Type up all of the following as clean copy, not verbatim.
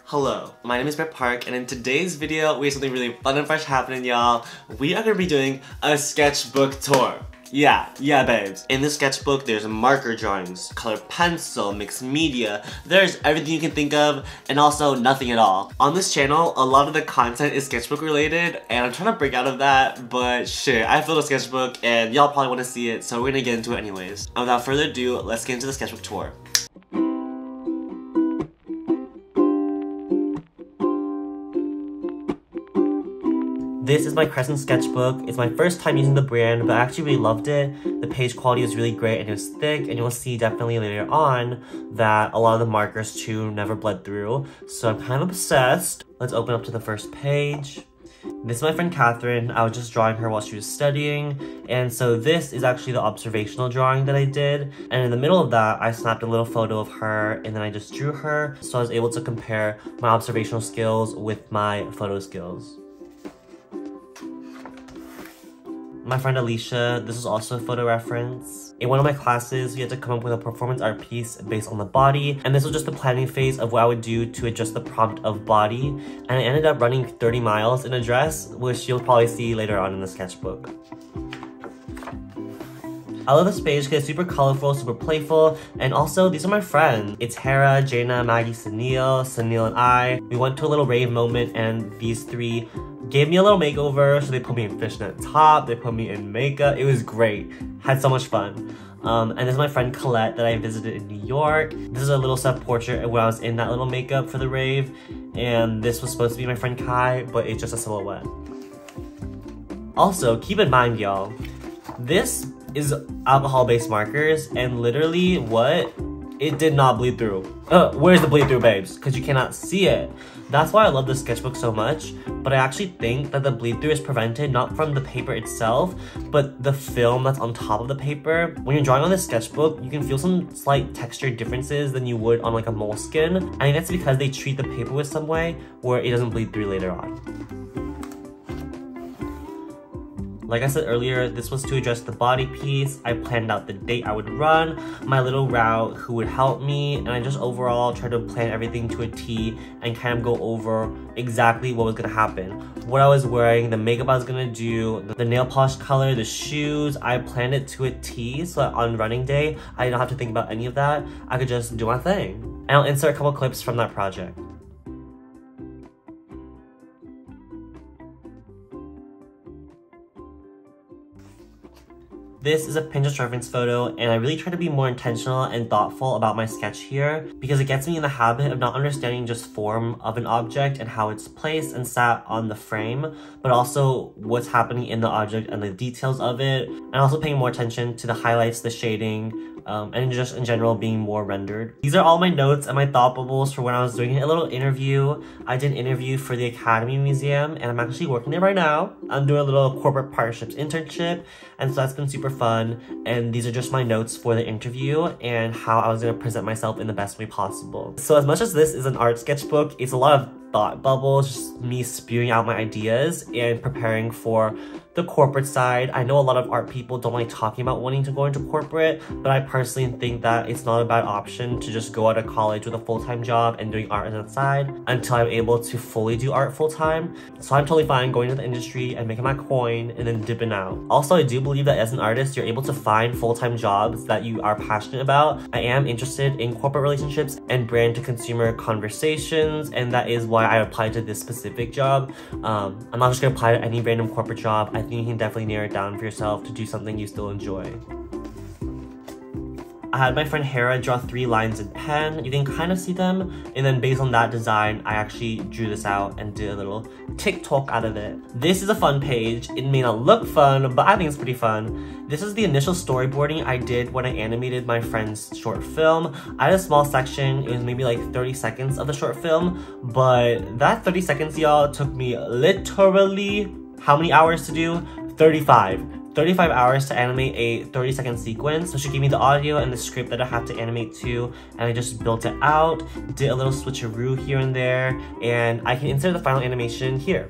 Hello, my name is Brett Park, and in today's video, we have something really fun and fresh happening, y'all. We are going to be doing a sketchbook tour. Yeah, babes. In the sketchbook, there's marker drawings, colored pencil, mixed media, there's everything you can think of, and also nothing at all. On this channel, a lot of the content is sketchbook related, and I'm trying to break out of that, but shit, I filled a sketchbook, and y'all probably want to see it, so we're gonna get into it anyways. And without further ado, let's get into the sketchbook tour. This is my Crescent sketchbook. It's my first time using the brand, but I actually really loved it. The page quality was really great and it was thick, and you'll see definitely later on that a lot of the markers too never bled through. So I'm kind of obsessed. Let's open up to the first page. This is my friend Catherine. I was just drawing her while she was studying, and so this is actually the observational drawing that I did, and in the middle of that I snapped a little photo of her and then I just drew her, so I was able to compare my observational skills with my photo skills. My friend Alicia, this is also a photo reference. In one of my classes, we had to come up with a performance art piece based on the body, and this was just the planning phase of what I would do to adjust the prompt of body, and I ended up running 30 miles in a dress, which you'll probably see later on in the sketchbook. I love this page because it's super colorful, super playful, and also these are my friends. It's Hera, Jaina, Maggie, Sunil, and I. We went to a little rave moment, and these three gave me a little makeover. So they put me in fishnet top, they put me in makeup. It was great. Had so much fun. And this is my friend Colette that I visited in New York. This is a little self-portrait where I was in that little makeup for the rave. And this was supposed to be my friend Kai, but it's just a silhouette. Also, keep in mind, y'all, this is alcohol-based markers, and literally, what? It did not bleed through. Where's the bleed through, babes? Because you cannot see it. That's why I love this sketchbook so much, but I actually think that the bleed through is prevented not from the paper itself, but the film that's on top of the paper. When you're drawing on this sketchbook, you can feel some slight texture differences than you would on like a moleskin. I think that's because they treat the paper with some way where it doesn't bleed through later on. Like I said earlier, this was to address the body piece. I planned out the date I would run, my little route, who would help me, and I just overall tried to plan everything to a T and kind of go over exactly what was gonna happen. What I was wearing, the makeup I was gonna do, the nail polish color, the shoes, I planned it to a T so that on running day, I didn't have to think about any of that. I could just do my thing. And I'll insert a couple clips from that project. This is a Pinterest reference photo, and I really try to be more intentional and thoughtful about my sketch here because it gets me in the habit of not understanding just form of an object and how it's placed and sat on the frame, but also what's happening in the object and the details of it, and also paying more attention to the highlights, the shading, and just in general being more rendered. These are all my notes and my thought bubbles for when I was doing a little interview. I did an interview for the Academy Museum, and I'm actually working it right now. I'm doing a little corporate partnerships internship, and so that's been super fun. And these are just my notes for the interview and how I was gonna present myself in the best way possible. So as much as this is an art sketchbook, it's a lot of thought bubbles, just me spewing out my ideas and preparing for the corporate side. I know a lot of art people don't like talking about wanting to go into corporate, but I personally think that it's not a bad option to just go out of college with a full-time job and doing art on the side until I'm able to fully do art full-time. So I'm totally fine going to the industry and making my coin and then dipping out. Also, I do believe that as an artist, you're able to find full-time jobs that you are passionate about. I am interested in corporate relationships and brand-to-consumer conversations, and that is why I applied to this specific job. I'm not just gonna apply to any random corporate job. I think you can definitely narrow it down for yourself to do something you still enjoy. I had my friend Hera draw 3 lines in pen. You can kind of see them, and then based on that design, I actually drew this out and did a little TikTok out of it. This is a fun page. It may not look fun, but I think it's pretty fun. This is the initial storyboarding I did when I animated my friend's short film. I had a small section. It was maybe like 30 seconds of the short film, but that 30 seconds, y'all, took me literally how many hours to do? 35 hours to animate a 30-second sequence. So she gave me the audio and the script that I have to animate to, and I just built it out, did a little switcheroo here and there, and I can insert the final animation here.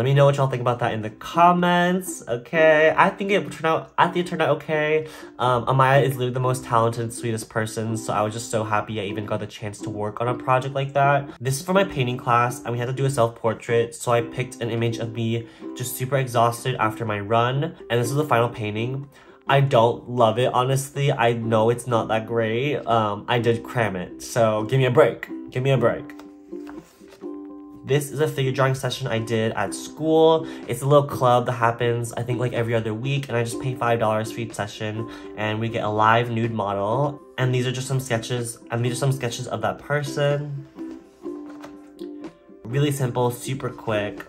me know what y'all think about that in the comments, okay? I think it turned out okay. Amaya is literally the most talented, sweetest person, so I was just so happy I even got the chance to work on a project like that. This is for my painting class, and we had to do a self-portrait, so I picked an image of me just super exhausted after my run, and this is the final painting. I don't love it, honestly. I know it's not that great. I did cram it, so give me a break. Give me a break. This is a figure drawing session I did at school. It's a little club that happens, I think, like every other week, and I just pay $5 for each session, and we get a live nude model. And these are just some sketches, of that person. Really simple, super quick.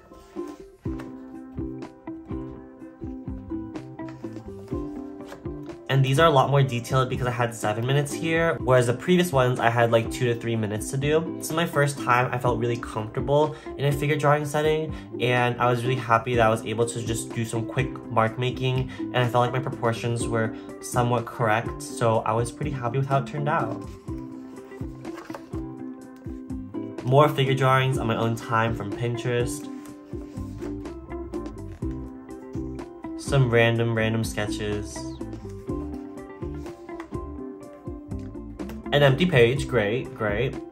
And these are a lot more detailed because I had 7 minutes here, whereas the previous ones I had like 2 to 3 minutes to do. This is my first time I felt really comfortable in a figure drawing setting, and I was really happy that I was able to just do some quick mark making, and I felt like my proportions were somewhat correct, so I was pretty happy with how it turned out. More figure drawings on my own time from Pinterest. Some random sketches. An empty page, great.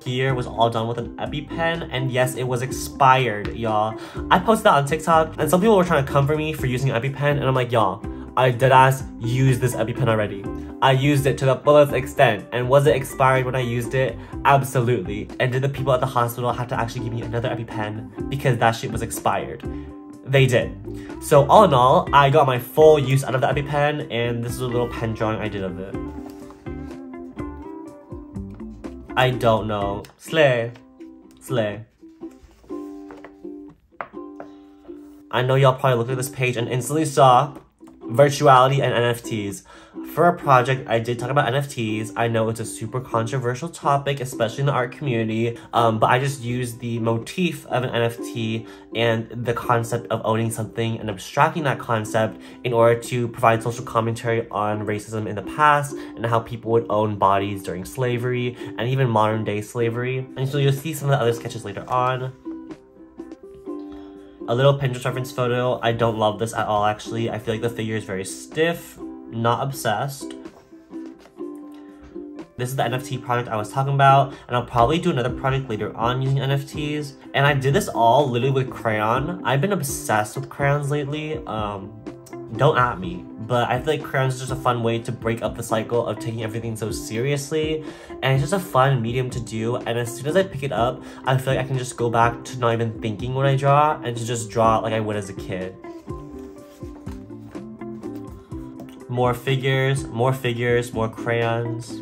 Here was all done with an EpiPen, and yes, it was expired, y'all. I posted that on TikTok, and some people were trying to come for me for using an EpiPen, and I'm like, y'all, I deadass used this EpiPen already. I used it to the fullest extent, and was it expired when I used it? Absolutely. And did the people at the hospital have to actually give me another EpiPen because that shit was expired? They did. So all in all, I got my full use out of the EpiPen, and this is a little pen drawing I did of it. I don't know. Slay. I know y'all probably looked at this page and instantly saw virtuality and NFTs. For a project, I did talk about NFTs. I know it's a super controversial topic, especially in the art community, but I just used the motif of an NFT and the concept of owning something and abstracting that concept in order to provide social commentary on racism in the past and how people would own bodies during slavery and even modern day slavery. And so you'll see some of the other sketches later on. A little Pinterest reference photo. I don't love this at all, actually. I feel like the figure is very stiff, not obsessed. This is the NFT project I was talking about, and I'll probably do another project later on using NFTs. And I did this all literally with crayon. I've been obsessed with crayons lately. Don't at me, but I feel like crayons is just a fun way to break up the cycle of taking everything so seriously, and it's just a fun medium to do, and as soon as I pick it up, I feel like I can just go back to not even thinking when I draw, and to just draw like I would as a kid. More figures, more crayons.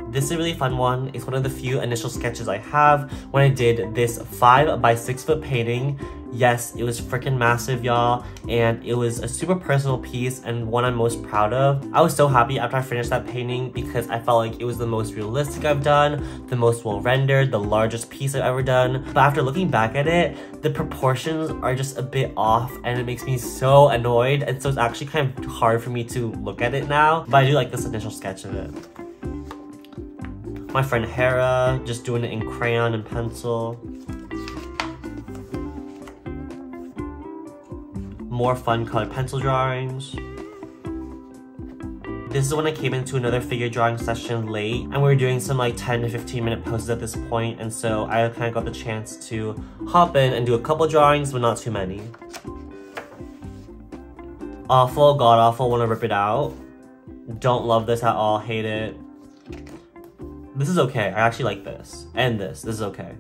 This is a really fun one. It's one of the few initial sketches I have when I did this 5 by 6 foot painting. Yes, it was freaking massive, y'all, and it was a super personal piece and one I'm most proud of. I was so happy after I finished that painting because I felt like it was the most realistic I've done, the most well rendered, the largest piece I've ever done. But after looking back at it, the proportions are just a bit off and it makes me so annoyed, and so it's actually kind of hard for me to look at it now, but I do like this initial sketch of it. My friend Hera, just doing it in crayon and pencil. More fun colored pencil drawings. This is when I came into another figure drawing session late, and we were doing some like 10 to 15 minute poses at this point, and so I kind of got the chance to hop in and do a couple drawings, but not too many. Awful, god awful, wanna rip it out. Don't love this at all, hate it. This is okay, I actually like this. And this is okay.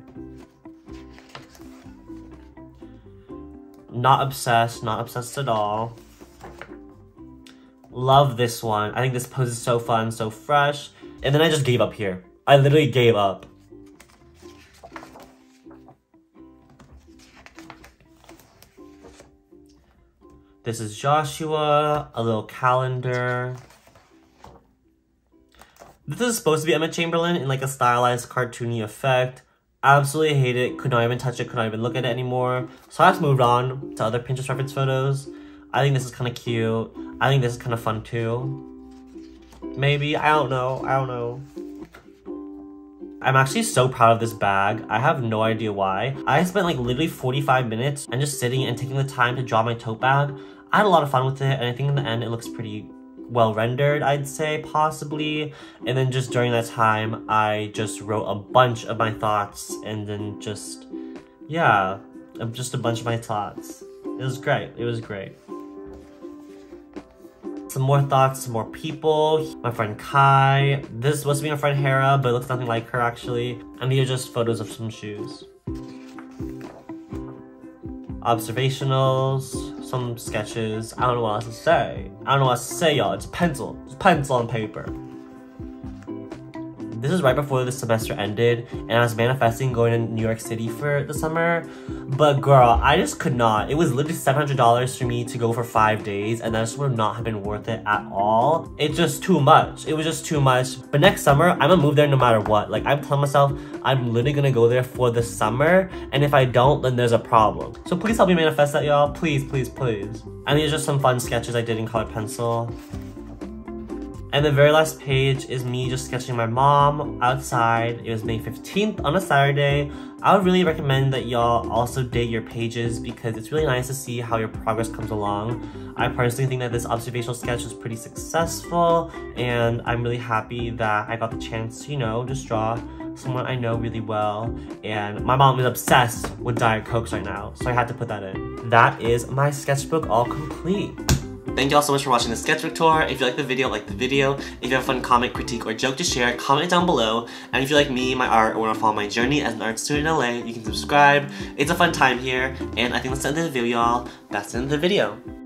Not obsessed at all. Love this one. I think this pose is so fun, so fresh. And then I just gave up here. I literally gave up. This is Joshua, a little calendar. This is supposed to be Emma Chamberlain in like a stylized cartoony effect. Absolutely hate it, could not even touch it, could not even look at it anymore. So I just moved on to other Pinterest reference photos. I think this is kind of cute. I think this is kind of fun too. Maybe, I don't know. I'm actually so proud of this bag. I have no idea why. I spent like literally 45 minutes and just sitting and taking the time to draw my tote bag. I had a lot of fun with it, and I think in the end it looks pretty well rendered, I'd say, possibly. And then just during that time, I just wrote a bunch of my thoughts, and then just, yeah, just a bunch of my thoughts. It was great. It was great. Some more thoughts, some more people. My friend Kai. This is supposed to be my friend Hera, but it looks nothing like her actually. And these are just photos of some shoes. Observationals, some sketches. I don't know what else to say. I don't know what else to say, y'all. It's pencil. It's pencil on paper. This is right before the semester ended, and I was manifesting going to New York City for the summer. But girl, I just could not. It was literally $700 for me to go for 5 days, and that just would not have been worth it at all. It's just too much. It was just too much. But next summer, I'm gonna move there no matter what. Like, I'm telling myself, I'm literally gonna go there for the summer, and if I don't, then there's a problem. So please help me manifest that, y'all. Please, please, please. And these are just some fun sketches I did in colored pencil. And the very last page is me just sketching my mom outside. It was May 15th on a Saturday. I would really recommend that y'all also date your pages because it's really nice to see how your progress comes along. I personally think that this observational sketch was pretty successful, and I'm really happy that I got the chance to, you know, just draw someone I know really well. And my mom is obsessed with Diet Cokes right now, so I had to put that in. That is my sketchbook all complete. Thank you all so much for watching the sketchbook tour. If you like the video, like the video. If you have a fun comment, critique, or joke to share, comment it down below. And if you like me, my art, or want to follow my journey as an art student in LA, you can subscribe. It's a fun time here, and I think that's the end of the video, y'all. That's the end of the video.